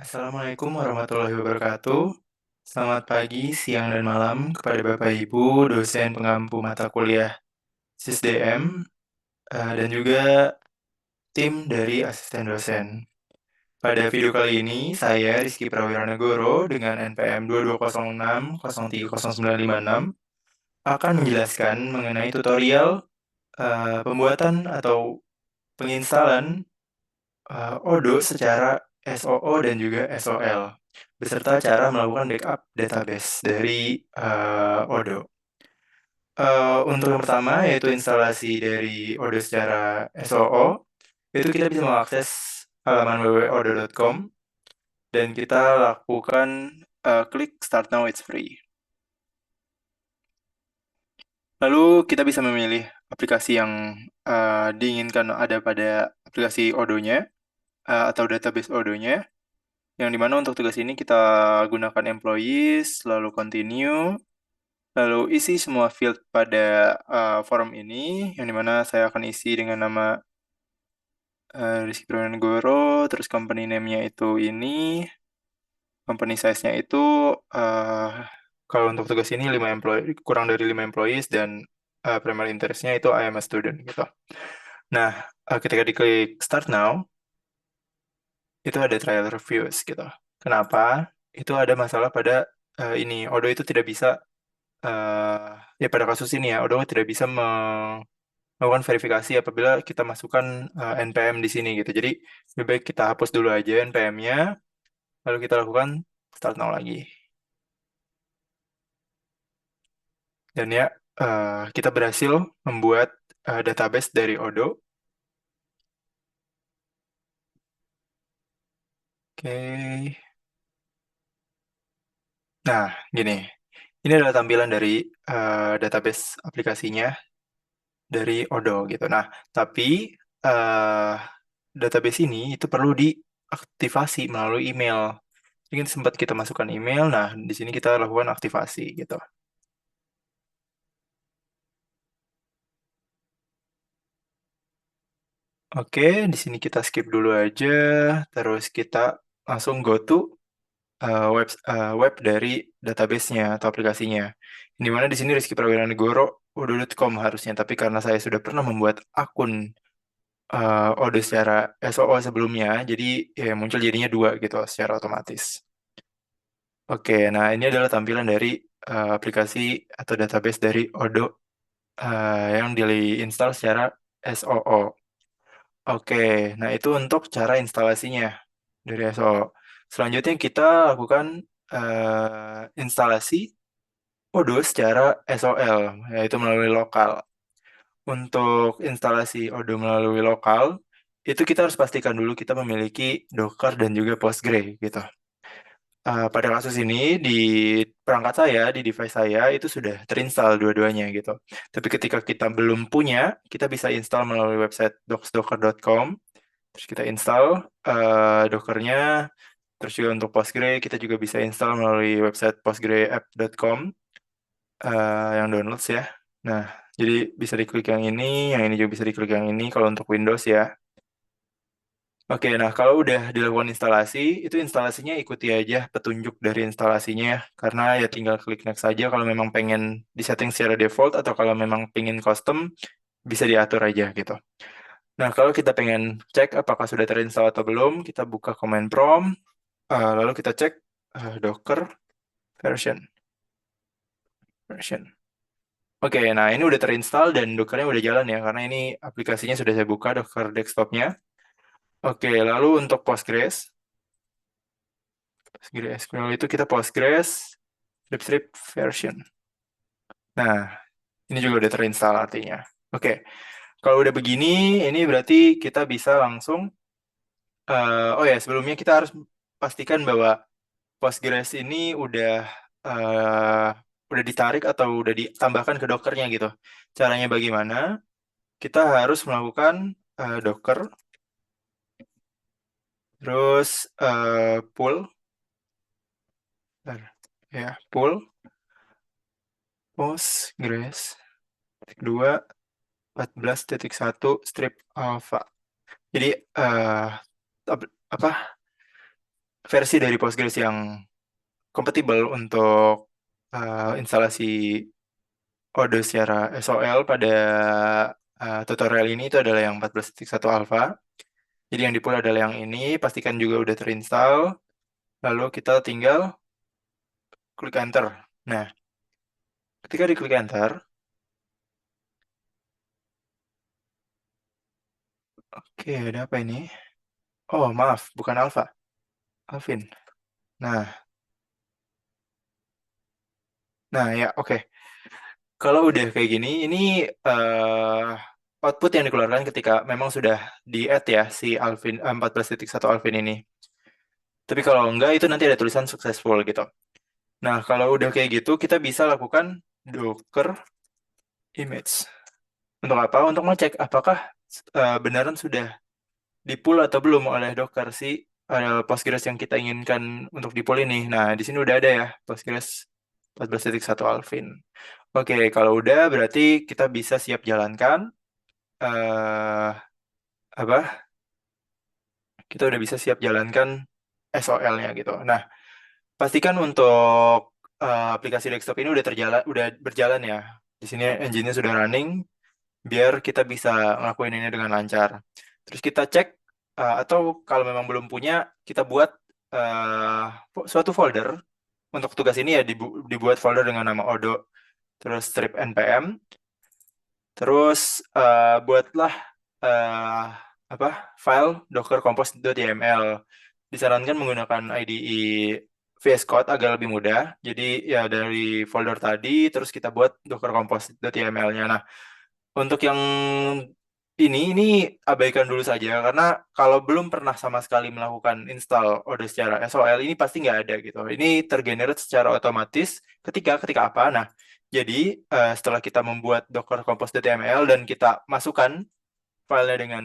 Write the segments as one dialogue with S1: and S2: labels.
S1: Assalamualaikum warahmatullahi wabarakatuh. Selamat pagi, siang, dan malam kepada Bapak Ibu, dosen pengampu mata kuliah SISDM, dan juga tim dari asisten dosen. Pada video kali ini, saya Rizky Prawiranegoro dengan NPM 2206-030956 akan menjelaskan mengenai tutorial pembuatan atau penginstalan Odoo secara SOO dan juga SOL, beserta cara melakukan backup database dari Odoo. Untuk yang pertama, yaitu instalasi dari Odoo secara SOO, itu kita bisa mengakses halaman www.odoo.com, dan kita lakukan klik Start Now, it's free. Lalu kita bisa memilih aplikasi yang diinginkan ada pada aplikasi Odoo-nya, atau database Odoo-nya. Yang dimana untuk tugas ini kita gunakan employees, lalu continue, lalu isi semua field pada form ini, yang dimana saya akan isi dengan nama Rizky Prawiranegoro, terus company name-nya itu ini, company size-nya itu, kalau untuk tugas ini 5 employee, kurang dari 5 employees, dan primary interest-nya itu I am a student, gitu. Nah, ketika diklik Start Now, itu ada trial reviews gitu. Kenapa? Itu ada masalah pada ini. Odoo itu tidak bisa, ya pada kasus ini ya, Odoo tidak bisa melakukan verifikasi apabila kita masukkan NPM di sini gitu. Jadi lebih baik kita hapus dulu aja NPM-nya, lalu kita lakukan start now lagi. Dan ya, kita berhasil membuat database dari Odoo. Oke. Nah, gini. Ini adalah tampilan dari database aplikasinya dari Odoo gitu. Nah, tapi eh database ini itu perlu diaktifasi melalui email. Ini sempat kita masukkan email. Nah, di sini kita lakukan aktivasi gitu. Oke, di sini kita skip dulu aja. Terus kita langsung go to web dari database-nya atau aplikasinya. Di mana di sini Rizky Prawiranegoro Odoo.com harusnya, tapi karena saya sudah pernah membuat akun Odoo secara SOO sebelumnya, jadi ya muncul jadinya dua gitu secara otomatis. Oke, nah ini adalah tampilan dari aplikasi atau database dari Odoo yang di-install secara SOO. Oke, nah itu untuk cara instalasinya dari SOO. Selanjutnya kita lakukan instalasi Odoo secara SOL, yaitu melalui lokal. Untuk instalasi Odoo melalui lokal, itu kita harus pastikan dulu kita memiliki Docker dan juga Postgre gitu. Pada kasus ini di perangkat saya, di device saya itu sudah terinstall dua-duanya gitu. Tapi ketika kita belum punya, kita bisa install melalui website docsdocker.com. Terus kita install Dockernya. Terus juga untuk Postgre kita juga bisa install melalui website postgreapp.com yang downloads ya. Nah, jadi bisa diklik yang ini juga bisa diklik yang ini kalau untuk Windows ya. Oke, nah kalau udah dilakukan instalasi, itu instalasinya ikuti aja petunjuk dari instalasinya, karena ya tinggal klik next saja kalau memang pengen disetting secara default, atau kalau memang pengen custom, bisa diatur aja gitu. Nah, kalau kita pengen cek apakah sudah terinstall atau belum, kita buka command prompt, lalu kita cek docker version. version. Oke, nah ini udah terinstall dan dockernya udah jalan ya, karena ini aplikasinya sudah saya buka, Docker desktopnya. Oke, lalu untuk PostgreSQL itu kita Postgres strip version. Nah, ini juga udah terinstall artinya. Oke, kalau udah begini, ini berarti kita bisa langsung, oh ya, sebelumnya kita harus pastikan bahwa Postgres ini uh, udah ditarik atau udah ditambahkan ke Dockernya gitu. Caranya bagaimana? Kita harus melakukan Docker, terus pull, ya, pull Postgres 2.14.1 strip alpha. Jadi apa versi dari Postgres yang kompatibel untuk instalasi Odoo secara SOL pada tutorial ini itu adalah yang 14.1 alpha. Jadi yang di pull adalah yang ini, pastikan juga udah terinstall, lalu kita tinggal klik enter. Nah, ketika diklik enter, oke, ada apa ini? Oh, maaf, bukan alpha, Alvin. Nah, ya, oke. Kalau udah kayak gini, ini output yang dikeluarkan ketika memang sudah di-add ya si Alvin 14.1 Alvin ini. Tapi kalau enggak, itu nanti ada tulisan successful gitu. Nah, kalau udah kayak gitu, kita bisa lakukan docker image. Untuk apa? Untuk ngecek apakah benaran sudah di-pull atau belum oleh Docker si Postgres yang kita inginkan untuk di-pull ini. Nah, di sini udah ada ya Postgres 14.1 Alvin. Oke, kalau udah berarti kita bisa siap jalankan eh apa? Kita udah bisa siap jalankan SOL-nya gitu. Nah, pastikan untuk aplikasi desktop ini udah berjalan ya. Di sini engine-nya sudah running biar kita bisa ngelakuin ini dengan lancar. Terus kita cek atau kalau memang belum punya, kita buat suatu folder untuk tugas ini ya dibuat folder dengan nama odo terus strip npm terus buatlah eh, apa file docker compose.yml. Disarankan menggunakan IDE VS Code agar lebih mudah. Jadi ya dari folder tadi terus kita buat docker compose.yml-nya. Nah, untuk yang ini abaikan dulu saja karena kalau belum pernah sama sekali melakukan install Odo secara SOL ini pasti nggak ada gitu. Ini tergenerate secara otomatis ketika apa? Nah, jadi setelah kita membuat Docker Compose.yml dan kita masukkan filenya dengan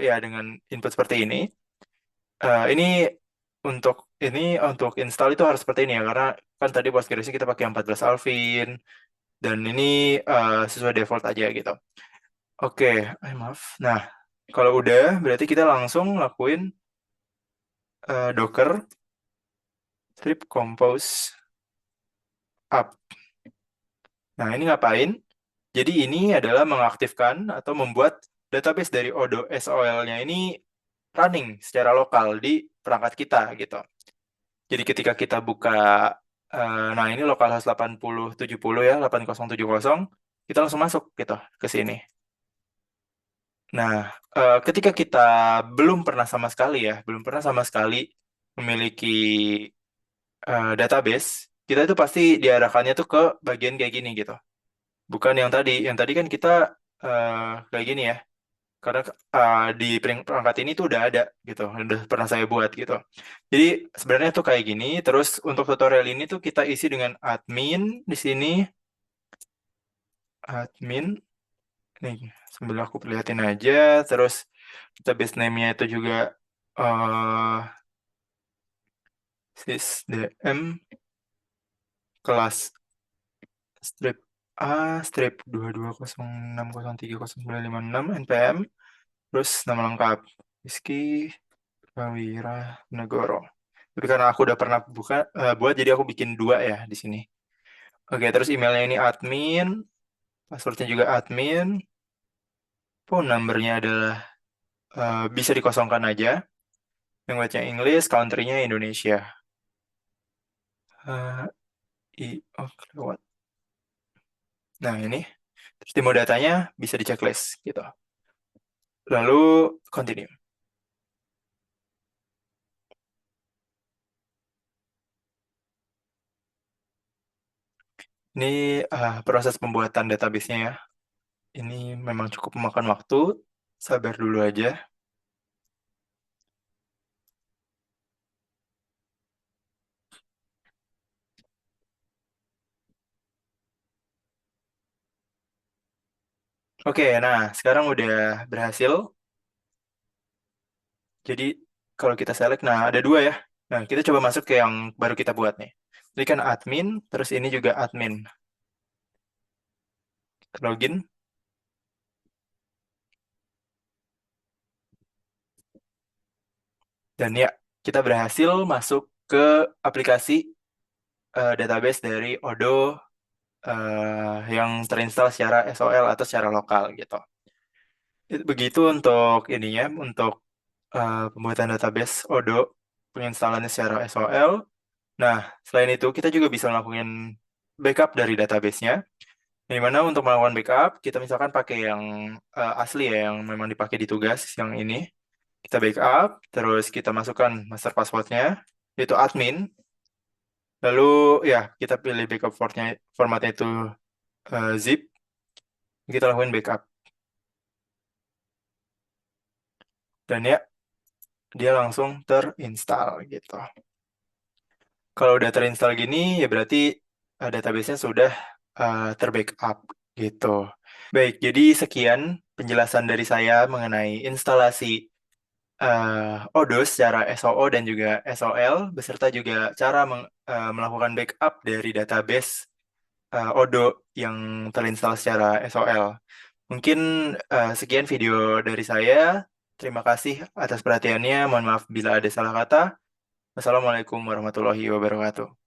S1: ya dengan input seperti ini, ini untuk untuk install itu harus seperti ini ya karena kan tadi Postgres kita pakai yang 14 Alvin dan ini sesuai default aja gitu. Oke, maaf. Nah, kalau udah, berarti kita langsung lakuin Docker strip compose up. Nah, ini ngapain? Jadi ini adalah mengaktifkan atau membuat database dari Odo SOL-nya ini running secara lokal di perangkat kita gitu. Jadi ketika kita buka, nah ini localhost 8070 ya, 8070, kita langsung masuk gitu ke sini. Nah, ketika kita belum pernah sama sekali ya, belum pernah sama sekali memiliki database, kita itu pasti diarahkannya tuh ke bagian kayak gini gitu. Bukan yang tadi kan kita kayak gini ya, karena di perangkat ini tuh udah ada gitu, udah pernah saya buat gitu. Jadi sebenarnya tuh kayak gini. Terus untuk tutorial ini tuh kita isi dengan admin di sini, admin nih sambil aku perlihatin aja. Terus database name-nya itu juga eh sysdm kelas strip A strip 2206030956 npm terus nama lengkap Rizky Prawira Negoro. Tapi karena aku udah pernah buat jadi aku bikin dua ya di sini. Oke, terus emailnya ini admin, passwordnya juga admin, phone numbernya adalah bisa dikosongkan aja. Language-nya English, country-nya Indonesia. Eh, oke, lewat. Nah, ini. Terus demo datanya bisa di checklist gitu. Lalu continue. Ini proses pembuatan database-nya ya. Ini memang cukup memakan waktu. Sabar dulu aja. Oke, nah sekarang udah berhasil. Jadi kalau kita select, nah ada dua ya. Nah, kita coba masuk ke yang baru kita buat nih. Ini kan admin, terus ini juga admin. Login, dan ya. kita berhasil masuk ke aplikasi database dari Odoo yang terinstall secara SOL atau secara lokal gitu. Begitu untuk ininya, untuk pembuatan database Odoo, penginstalannya secara SOL. Nah, selain itu kita juga bisa melakukan backup dari databasenya. Di mana untuk melakukan backup, kita misalkan pakai yang asli ya, yang memang dipakai di tugas, yang ini. Kita backup, terus kita masukkan master passwordnya, yaitu admin. Lalu ya, kita pilih backup formatnya itu zip, kita lakukan backup. Dan ya, dia langsung terinstall gitu. Kalau udah terinstall gini, ya berarti database-nya sudah terbackup gitu. Baik, jadi sekian penjelasan dari saya mengenai instalasi Odoo secara SOO dan juga SOL, beserta juga cara melakukan backup dari database Odoo yang terinstall secara SOL. Mungkin sekian video dari saya. Terima kasih atas perhatiannya. Mohon maaf bila ada salah kata. Wassalamualaikum warahmatullahi wabarakatuh.